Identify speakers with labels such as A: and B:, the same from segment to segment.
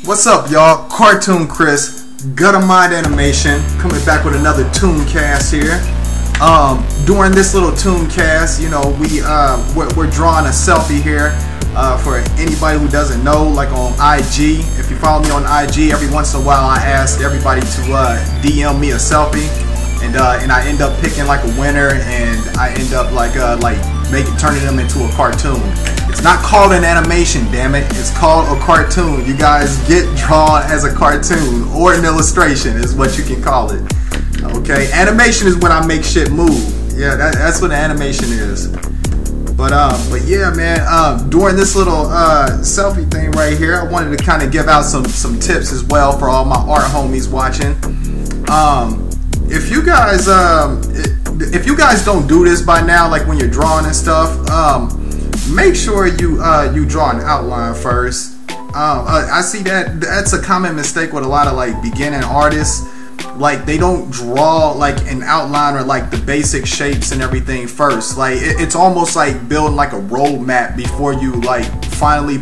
A: What's up, y'all? Cartoon Chris, Guttamind Animation, coming back with another ToonCast here. During this little ToonCast, you know, we're drawing a selfie here. For anybody who doesn't know, like on IG, if you follow me on IG, every once in a while I ask everybody to DM me a selfie, and I end up picking like a winner, and I end up turning them into a cartoon. It's not called an animation, damn it. It's called a cartoon. You guys get drawn as a cartoon, or an illustration is what you can call it. Okay, animation is when I make shit move. Yeah, that's what an animation is. But yeah, man. During this little selfie thing right here, I wanted to kind of give out some tips as well for all my art homies watching. If you guys don't do this by now, like when you're drawing and stuff, make sure you draw an outline first. I see that's a common mistake with a lot of like beginning artists. Like they don't draw like an outline or like the basic shapes and everything first. Like it's almost like building like a roadmap before you like finally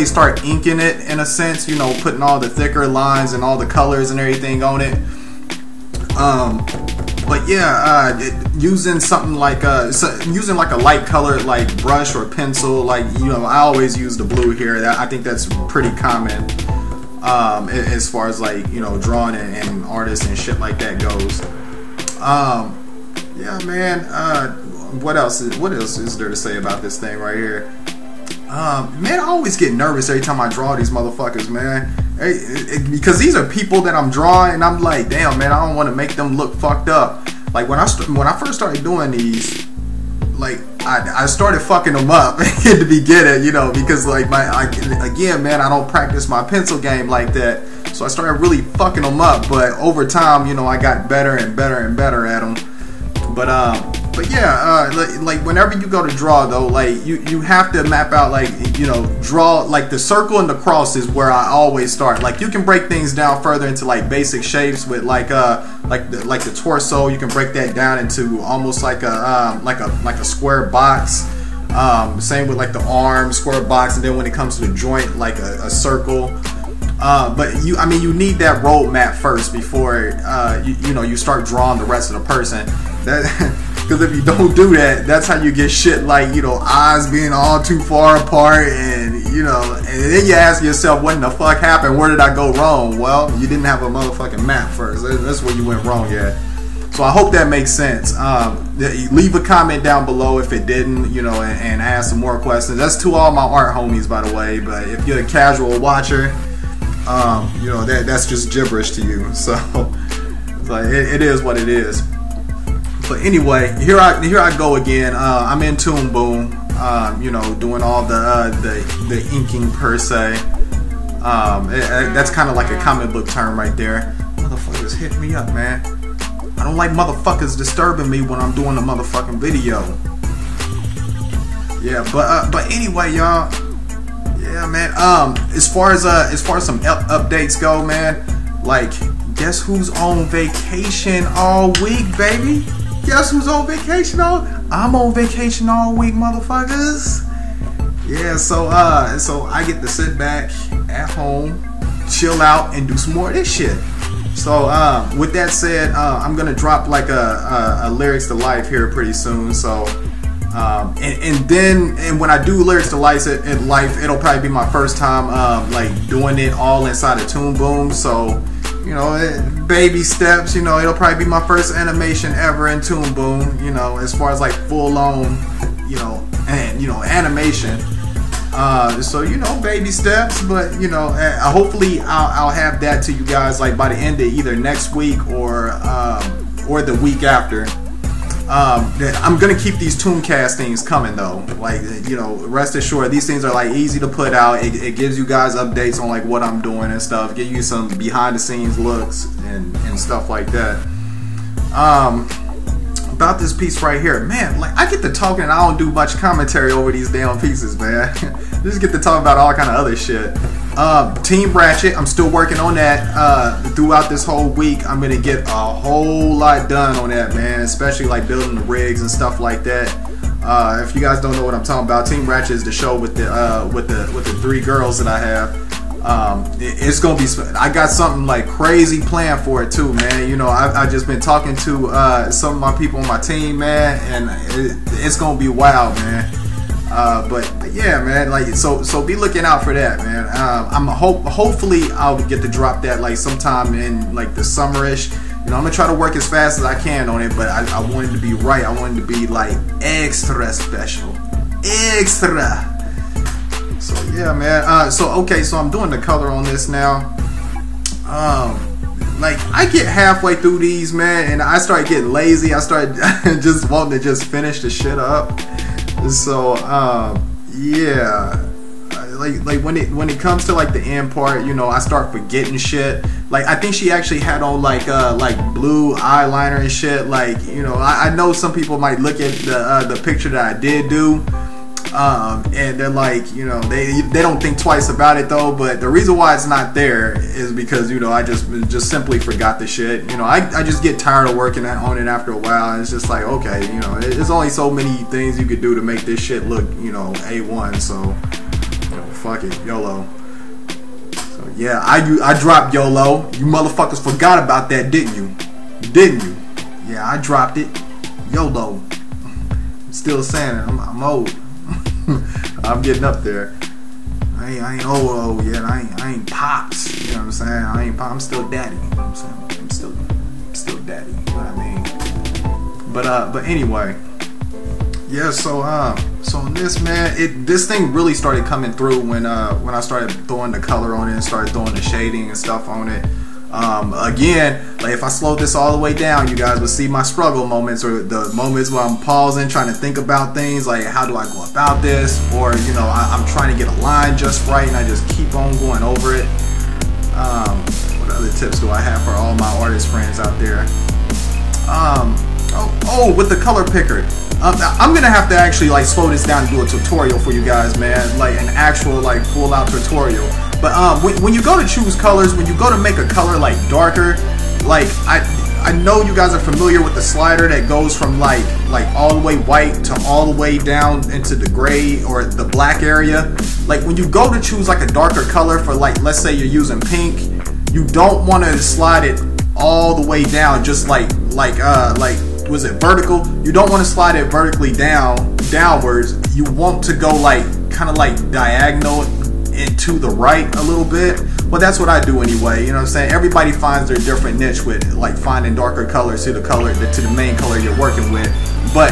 A: start inking it, in a sense, you know, putting all the thicker lines and all the colors and everything on it. But yeah, using something like using like a light colored like brush or pencil, like, you know, I always use the blue here. I think that's pretty common as far as like, you know, drawing and artists and shit like that goes. Yeah, man. What else is there to say about this thing right here? Man, I always get nervous every time I draw these motherfuckers, man. Because these are people that I'm drawing, and I'm like, damn, man, I don't want to make them look fucked up. Like when I first started doing these, like I started fucking them up in the beginning, you know, because like again, man, I don't practice my pencil game like that, so I started really fucking them up. But over time, you know, I got better and better and better at them. But yeah, like whenever you go to draw though, like you have to map out, like, you know, draw like the circle and the cross is where I always start. Like you can break things down further into like basic shapes with like the torso. You can break that down into almost like a square box. Same with like the arm, square box, and then when it comes to the joint, like a circle. But you need that roadmap first before you start drawing the rest of the person. Because if you don't do that, that's how you get shit like, you know, eyes being all too far apart, and you know, and then you ask yourself, what in the fuck happened? Where did I go wrong? Well, you didn't have a motherfucking map first. That's where you went wrong at. So I hope that makes sense. Leave a comment down below if it didn't, you know, and ask some more questions. That's to all my art homies, by the way. But if you're a casual watcher, you know, that's just gibberish to you. So it is what it is. But anyway, here I go again. I'm in Toon Boom, you know, doing all the inking per se. That's kind of like a comic book term right there. Motherfuckers hit me up, man. I don't like motherfuckers disturbing me when I'm doing a motherfucking video. Yeah, but anyway, y'all. Yeah, man. As far as some updates go, man. Like, guess who's on vacation all week, baby? Guess who's on vacation I'm on vacation all week, motherfuckers. Yeah, so I get to sit back at home, chill out, and do some more of this shit. So with that said, I'm gonna drop like a lyrics to life here pretty soon. So and when I do lyrics to life in life, it'll probably be my first time like doing it all inside of Toon Boom. So, you know, baby steps, you know, it'll probably be my first animation ever in Toon Boom, you know, as far as like full on, you know, animation. So, you know, baby steps, but, you know, hopefully I'll have that to you guys like by the end of either next week or the week after. I'm gonna keep these ToonCast things coming though. Like, you know, rest assured, these things are like easy to put out. It gives you guys updates on like what I'm doing and stuff. Give you some behind the scenes looks and stuff like that. About this piece right here, man, like I get to talking and I don't do much commentary over these damn pieces, man. Just get to talk about all kind of other shit. Team Ratchet, I'm still working on that throughout this whole week. I'm gonna get a whole lot done on that, man, especially like building the rigs and stuff like that. If you guys don't know what I'm talking about, Team Ratchet is the show with the 3 girls that I have. It's gonna be. I got something like crazy planned for it too, man. You know, I've just been talking to some of my people on my team, man, and it's gonna be wild, man. But yeah, man, like so be looking out for that, man. Hopefully I'll get to drop that like sometime in like the summerish. You know, I'm gonna try to work as fast as I can on it, but I want it to be right. I want it to be like extra special, extra. So yeah, man. So I'm doing the color on this now. Like I get halfway through these, man, and I start getting lazy. I start just wanting to just finish the shit up. So yeah, like when it comes to like the end part, you know, I start forgetting shit. Like I think she actually had on like blue eyeliner and shit. Like, you know, I know some people might look at the picture that I did do, and they're like, you know, they don't think twice about it though. But the reason why it's not there is because, you know, I just simply forgot the shit. You know, I just get tired of working on it after a while. And it's just like, okay, you know, there's only so many things you could do to make this shit look, you know, A1. So, you know, fuck it, YOLO. So yeah, I dropped YOLO. You motherfuckers forgot about that, didn't you? Didn't you? Yeah, I dropped it. YOLO. I'm still saying it. I'm old. I'm getting up there. I ain't old yet. I ain't pops. You know what I'm saying? I ain't pops. I'm still daddy. You know what I'm saying? I'm still daddy. You know what I mean? But anyway, yeah. So on this, man, this thing really started coming through when I started throwing the color on it and started throwing the shading and stuff on it. Again, like if I slow this all the way down, you guys will see my struggle moments, or the moments where I'm pausing, trying to think about things like how do I go about this, or, you know, I'm trying to get a line just right and I just keep on going over it. What other tips do I have for all my artist friends out there? With the color picker, I'm gonna have to actually like slow this down and do a tutorial for you guys, man, like an actual like full out tutorial. But when you go to choose colors, when you go to make a color like darker, like I know you guys are familiar with the slider that goes from like all the way white to all the way down into the gray or the black area. Like when you go to choose like a darker color for, like, let's say you're using pink, you don't want to slide it all the way down, just like was it vertical? You don't want to slide it vertically downwards. You want to go like kind of like diagonal into the right a little bit. Well, that's what I do anyway. You know what I'm saying? Everybody finds their different niche with like finding darker colors to the main color you're working with. But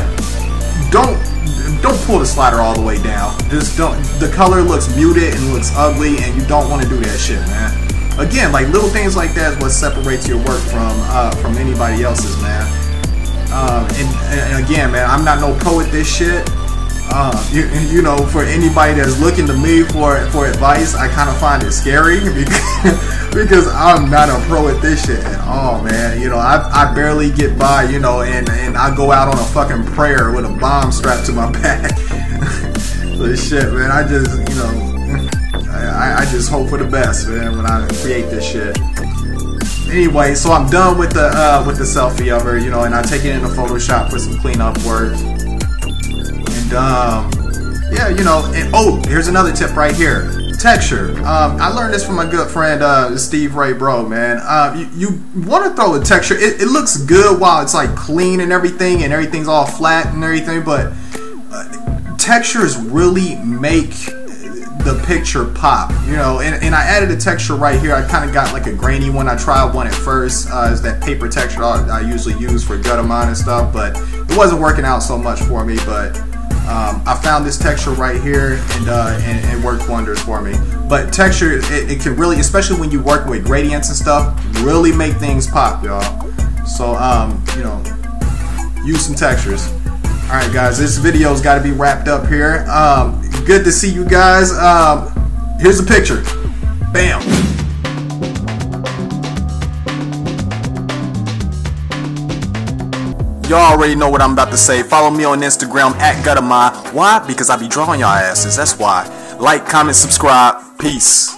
A: don't pull the slider all the way down. Just don't. The color looks muted and looks ugly, and you don't want to do that shit, man. Again, like little things like that is what separates your work from anybody else's, man. And again, man, I'm not no pro at this shit. You know, for anybody that's looking to me for advice, I kind of find it scary because I'm not a pro at this shit at all, man. You know, I barely get by, you know, and I go out on a fucking prayer with a bomb strapped to my back. So shit, man, I just, you know, I just hope for the best, man, when I create this shit. Anyway, so I'm done with the selfie of her, you know, and I take it into Photoshop for some cleanup work. Yeah, you know, and here's another tip right here. Texture. I learned this from my good friend Steve Ray Bro, man. You want to throw a texture. It looks good while it's like clean and everything's all flat and everything, but textures really make the picture pop, you know. And I added a texture right here. I kind of got like a grainy one. I tried one at first. It's that paper texture I usually use for Guttamind and stuff, but it wasn't working out so much for me. But I found this texture right here, and it worked wonders for me. But texture, it can really, especially when you work with gradients and stuff, really make things pop, y'all. So you know, use some textures. All right, guys, this video's got to be wrapped up here. Good to see you guys. Here's a picture. Bam. Y'all already know what I'm about to say. Follow me on Instagram at Guttamind. Why? Because I be drawing y'all asses. That's why. Like, comment, subscribe. Peace.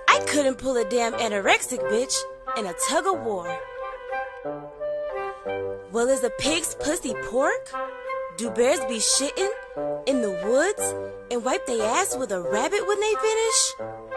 B: I couldn't pull a damn anorexic bitch in a tug of war. Well, is a pig's pussy pork? Do bears be shitting in the woods and wipe their ass with a rabbit when they finish?